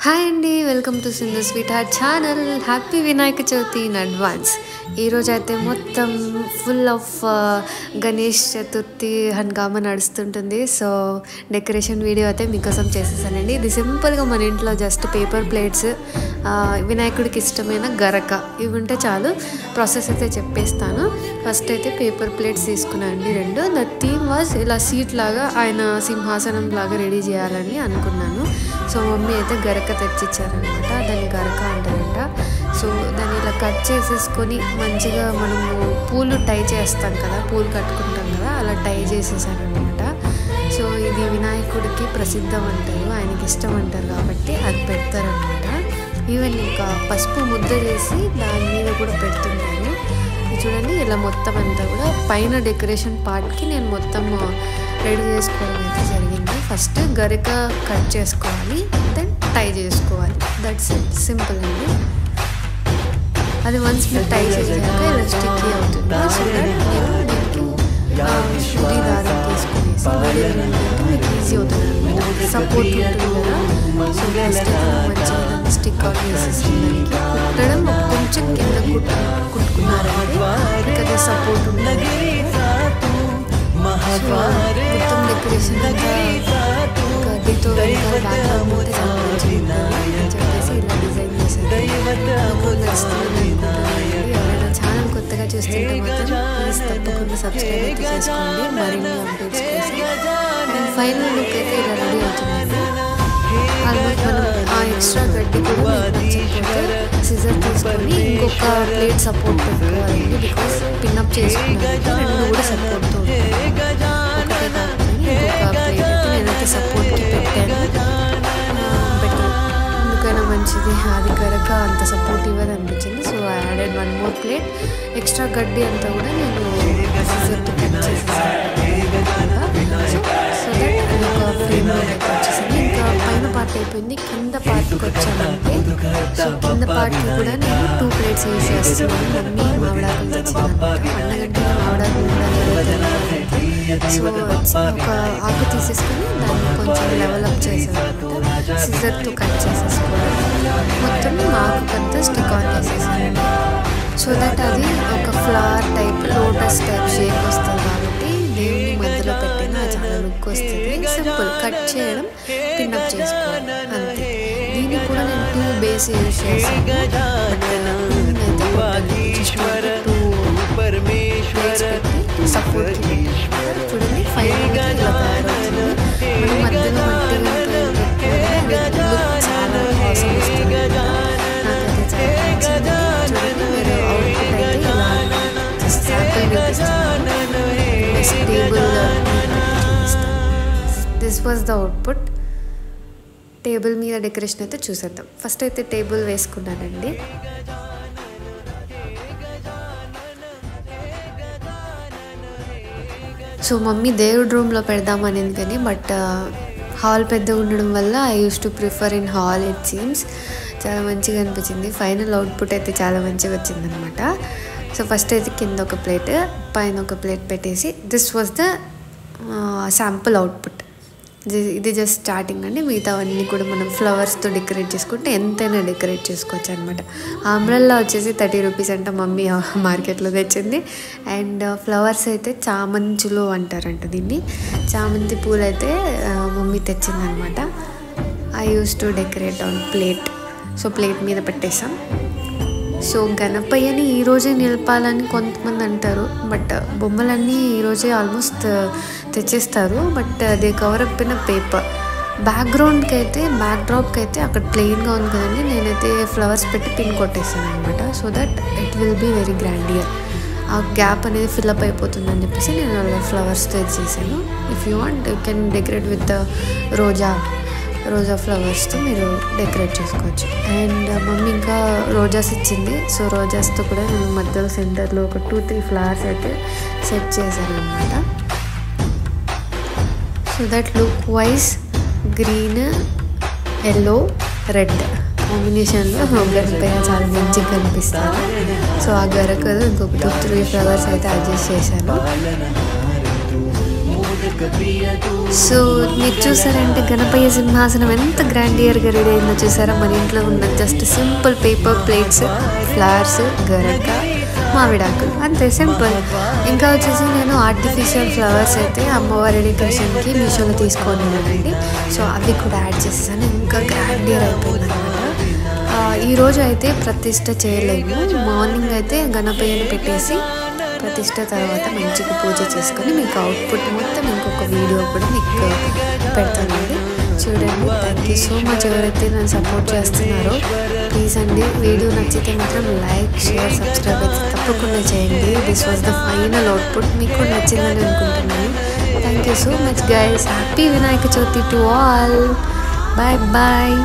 Hi అండి, welcome to Sindhu sweet heart channel. Happy Vinayaka Chavithi in advance. ఈరోజు అయితే మొత్తం ఫుల్ ఆఫ్ గణేష్ చతుర్థి హంగామా నడుస్తుంటుంది. సో డెకరేషన్ వీడియో అయితే మీకోసం చేసేసానండి. ఇది సింపుల్గా మన ఇంట్లో జస్ట్ పేపర్ ప్లేట్స్, వినాయకుడికి ఇష్టమైన గరక ఇవి ఉంటే చాలు. ప్రాసెస్ అయితే చెప్పేస్తాను. ఫస్ట్ అయితే పేపర్ ప్లేట్స్ తీసుకున్నాను అండి, 2. ద థీమ్ వాజ్ ఇలా సీట్ లాగా ఆయన సింహాసనం లాగా రెడీ చేయాలని అనుకున్నాను. సో మమ్మీ అయితే గరక తెచ్చిచ్చారనమాట. దాన్ని గరక అంటారంట. సో దాన్ని ఇలా కట్ చేసేసుకొని మంచిగా మనము పూలు టై చేస్తాం కదా, పూలు కట్టుకుంటాం కదా, అలా టై చేసేసారనమాట. సో ఇది వినాయకుడికి ప్రసిద్ధం అంటారు, ఆయనకి ఇష్టం అంటారు కాబట్టి అది పెడతారనమాట. ఈవెన్ ఇంకా పసుపు ముద్ద చేసి దాని మీద కూడా పెడుతుంటారు. చూడండి, ఇలా మొత్తం అంతా కూడా పైన డెకరేషన్ పార్ట్కి నేను మొత్తం రెడీ చేసుకోవడం అయితే జరిగింది. ఫస్ట్ గరిక కట్ చేసుకోవాలి, దెన్ టై చేసుకోవాలి. దట్స్ ఇట్, సింపుల్ అండి. అది వన్స్ మీరు టై చేసాక ఇలా స్టిక్కీ అవుతుంది. సో దట్ నేను దీనికి సూది దారం తీసుకునేసి మీకు ఈజీ అవుతుంది అనమాట. సపోర్ట్ ఉంటుంది కదా. సో ఫస్ట్ మంచిగా స్టిక్ అవుట్ చేసేసి కుట్టడం కొంచెం కింద కుట్టుకున్నారంటే ఇక్కడ సపోర్ట్ ఉంటుంది. మొత్తం డెకరేషన్ గడ్డితో బ్యాక్గ్రౌండ్ చెప్పేసి ఇలా డిజైన్ చేశారు. ఎవరైనా ఛానల్ కొత్తగా చూస్తుంటే మాత్రం ప్లీజ్ తప్పకుండా సబ్స్క్రైబ్ అయితే చేసుకోండి మరిన్ని అప్డేట్స్ కోసం. అండ్ ఫైనల్ లుక్ అయితే ఇలా రెడీ అవుతుంది. ఆల్మోస్ట్ మనం ఆ ఎక్స్ట్రా గడ్డి కూడా నచ్చకపోతే సిజర్ తీసుకొని ఇంకొక ప్లేట్ సపోర్ట్ పెట్టుకోవాలి. బికాస్ పిన్అప్ చేసుకున్నాను, 2 కూడా సపోర్ట్తో ఒకటే కాకుండా ఇంకొక ప్లేట్ అయితే నేనైతే సపోర్ట్కి పెట్టాను. బెటర్, ఎందుకైనా మంచిది. అది గరక అంత సపోర్ట్ ఇవ్వదు అనిపించింది. So I added 1 more plate. Extra గడ్డి అంతా కూడా నేను సిజర్తో కట్ చేసేసాను. సో దట్ ఒక ఫ్రేమ్ వచ్చేసింది. ఇంకా పైన పార్ట్ అయిపోయింది. కింద పార్ట్కి వచ్చానంటే, సో కింద పార్ట్కి కూడా నేను 2 ప్లేట్స్ యూజ్ చేస్తున్నాను. మమ్మీ మామిడాకులు తెచ్చిందనమాట. పండగంటే మామిడాకులు సో ఒక ఆకు తీసేసుకొని దాన్ని కొంచెం డెవలప్ చేసేదన్నమాట. సిజర్తో కట్ చేసేసుకోవడం, మొత్తం ఆకుకంతా స్టిక్ ఆన్ చేసేసాను. సో దట్ అది ఒక flower type, lotus type shape వస్తుంది కాబట్టి దేవుని మధ్యలో పెట్టిన చాలా లుక్ వస్తుంది. సింపుల్ కట్ చేయడం, పిన్అప్ చేసుకోవడం, అంతే. దీన్ని కూడా నేను 2 బేస్ యూజ్ చేశాను. సపోర్ట్ చూడండి, ఫైనల్గా ఇలా తయారవుతుంది. మనం మధ్యలో మట్టిగా చాలా అవసరం వస్తుంది. నాకైతే చాలా నచ్చింది. చూడండి, మీరు అవుట్పుట్ అయితే ఇలా జస్ట్ శాంపుల్ చూపిస్తాను. This was the output. Table మీద డెకరేషన్ అయితే చూసేద్దాం. ఫస్ట్ అయితే టేబుల్ వేసుకున్నానండి. సో మమ్మీ దేవుడి రూమ్లో పెడదామనేది కానీ, బట్ హాల్ పెద్దగా ఉండడం వల్ల I use to prefer in hall. It seems చాలా మంచిగా అనిపించింది. ఫైనల్ అవుట్పుట్ అయితే చాలా మంచిగా వచ్చిందనమాట. సో ఫస్ట్ అయితే కింద ఒక ప్లేట్, పైన ఒక ప్లేట్ పెట్టేసి this was the sample output. ఇది జస్ట్ స్టార్టింగ్ అండి. మిగతావన్నీ కూడా మనం ఫ్లవర్స్తో డెకరేట్ చేసుకుంటే ఎంతైనా డెకరేట్ చేసుకోవచ్చు అనమాట. అంబ్రెల్లా వచ్చేసి 30 రూపీస్ అంట, మమ్మీ మార్కెట్లో తెచ్చింది. అండ్ ఫ్లవర్స్ అయితే చామంచులు అంటారంట దీన్ని. చామంతి పూలు అయితే మమ్మీ తెచ్చిందనమాట. I use to decorate on plate. So plate మీద పెట్టేసాం. సో గణపయ్యని ఈరోజే నిలపాలని కొంతమంది అంటారు, బట్ బొమ్మలన్నీ ఈరోజే ఆల్మోస్ట్ తెచ్చేస్తారు. But they cover up in paper. బ్యాక్గ్రౌండ్కి అయితే, బ్యాక్డ్రాప్కి అయితే అక్కడ ప్లెయిన్గా ఉంది కదండి, నేనైతే ఫ్లవర్స్ పెట్టి పిన్ కొట్టేసాను అనమాట. So that it will be very grandeur. ఆ గ్యాప్ అనేది ఫిల్అప్ అయిపోతుంది అని చెప్పేసి నేను అలా ఫ్లవర్స్తో చేశాను. If you want you can decorate with రోజా ఫ్లవర్స్తో మీరు డెకరేట్ చేసుకోవచ్చు. అండ్ మమ్మీ ఇంకా రోజాస్ ఇచ్చింది. సో రోజాస్తో కూడా నేను మధ్యలో సెంటర్లో ఒక 2-3 ఫ్లవర్స్ అయితే సెట్ చేశాను అనమాట. So that look wise green, yellow, red కాంబినేషన్లో గణపయ్య చాలా మంచిగా కనిపిస్తారు. సో ఆ గరకలు ఇంకొక 2-3 ఫ్లవర్స్ అయితే అడ్జస్ట్ చేశాను. సో మీరు చూసారంటే గణపయ్య సింహాసనం ఎంత గ్రాండియర్గా రెడీ అయిందో చూసారా. మన ఇంట్లో ఉన్న just simple paper plates, flowers, గరక, మామిడాకులు, అంతే సింపుల్. ఇంకా వచ్చేసి నేను ఆర్టిఫిషియల్ ఫ్లవర్స్ అయితే అమ్మవారి డెకరేషన్కి మీషోలో తీసుకున్నానండి. సో అవి కూడా యాడ్ చేసేసాను. ఇంకా గ్రాండియర్ అయిపోయింది అనమాట. ఈరోజు అయితే ప్రతిష్ట చేయలేము. మార్నింగ్ అయితే గణపయ్యని పెట్టేసి ప్రతిష్ట తర్వాత మంచిగా పూజ చేసుకొని మీకు అవుట్పుట్ మొత్తం ఇంకొక వీడియో కూడా మీకు పెడతానండి, చూడండి. థ్యాంక్ యూ సో మచ్ ఎవరైతే నన్ను సపోర్ట్ చేస్తున్నారో. ప్లీజ్ అండి, వీడియో నచ్చితే మాత్రం లైక్, షేర్, సబ్స్క్రైబ్ అయితే తప్పకుండా చేయండి. This was the final output. మీకు కూడా నచ్చిందని అనుకుంటున్నాను. Thank you so much guys. Happy Vinayaka Chavithi to all. Bye bye.